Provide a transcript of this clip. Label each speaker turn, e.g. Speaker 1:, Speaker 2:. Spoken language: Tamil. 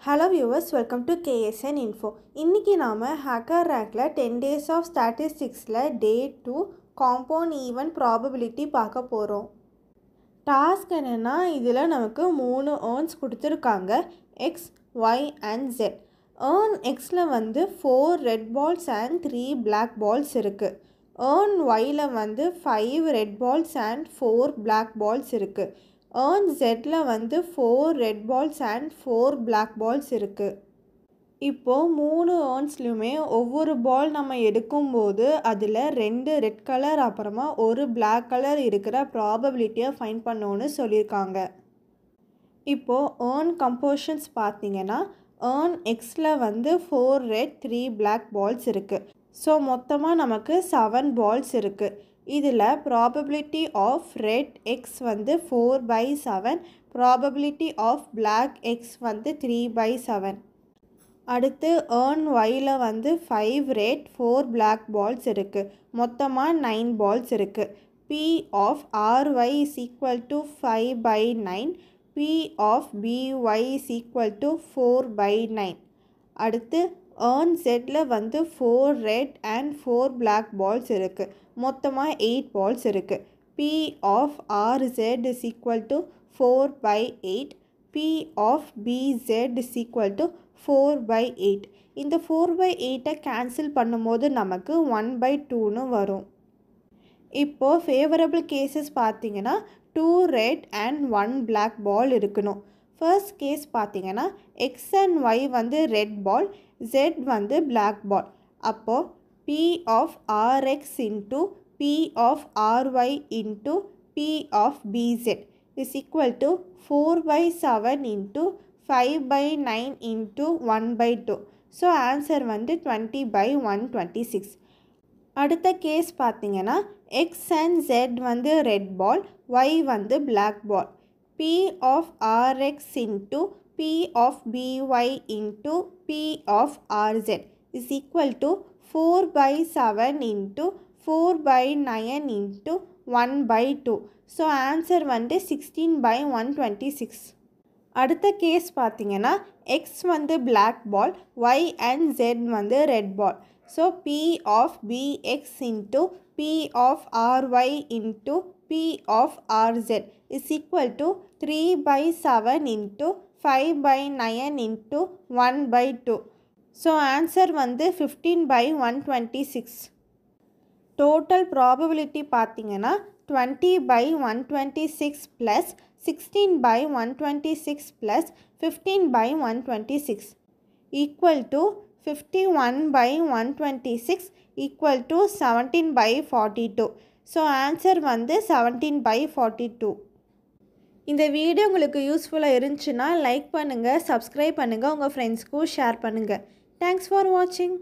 Speaker 1: Hello viewers, welcome to KSN Info. இன்னைக்கு நாம Hacker Rankல 10 days of statisticsல day 2 compound even probability பார்க்க போறோம். டாஸ்க் என்னன்னா இதுல நமக்கு 3 earns கொடுத்திருக்காங்க x, y and z. earn xல வந்து 4 red balls and 3 black balls இருக்கு. earn yல வந்து 5 red balls and 4 black balls இருக்கு. earn zல வந்து 4 red balls and 4 black balls இருக்கு. இப்போ 3 earnsலயுமே ஒவ்வொரு பால் நம்ம எடுக்கும்போது அதில் 2 ரெட் கலர் அப்புறமா ஒரு black கலர் இருக்கிற ப்ராபபிலிட்டியை ஃபைண்ட் பண்ணோன்னு சொல்லியிருக்காங்க. இப்போ earn compositions பார்த்தீங்கன்னா earn xல வந்து 4 red 3 black balls இருக்கு. ஸோ மொத்தமாக நமக்கு 7 balls இருக்கு. இதில் probability of red x வந்து 4/7, probability of black x வந்து 3/7. அடுத்து earn yல வந்து 5 red 4 black balls இருக்கு. மொத்தமாக 9 balls இருக்கு. p of ry is equal to 5/9, p of by is equal to 4/9. அடுத்து earn zல வந்து 4 red and 4 black balls இருக்கு. மொத்தமாக 8 balls இருக்கு. p of rz is equal to 4/8, p of bz is equal to 4/8. இந்த 4/8 கேன்சல் பண்ணும்போது நமக்கு 1/2ன்னு வரும். இப்போ ஃபேவரபிள் கேசஸ் பார்த்தீங்கன்னா 2 red and 1 black ball இருக்கணும். ஃபர்ஸ்ட் கேஸ் பார்த்தீங்கன்னா x and y வந்து ரெட் பால், z வந்து black பால். அப்போ p of rx into p of ry into p of bz is equal to 4/7 into 5/9 into 1/2. So answer வந்து 20/126. அடுத்த கேஸ் பார்த்தீங்கன்னா x and z வந்து ரெட் பால், y வந்து black ball. p of rx into p of by into p of rz is equal to 4/7 into 4/9 into 1/2. So answer வந்து 16/126. அடுத்த கேஸ் பார்த்தீங்கன்னா x வந்து black ball, y and z வந்து red ball. So p of bx into p of ry into p of rz is equal to 3/7 into 5/9 into 1/2. So answer வந்து 15/126. டோட்டல் ப்ராபபிலிட்டி பார்த்தீங்கன்னா 20/126 plus 16/126 plus 15/126 equal to 51/126 equal to 17/42. So answer வந்து 17/42. இந்த வீடியோ உங்களுக்கு யூஸ்ஃபுல்லாக இருந்துச்சுன்னா லைக் பண்ணுங்கள், சப்ஸ்கிரைப் பண்ணுங்கள், உங்கள் ஃப்ரெண்ட்ஸ்க்கும் ஷேர் பண்ணுங்கள். தேங்க்ஸ் ஃபார் வாட்சிங்.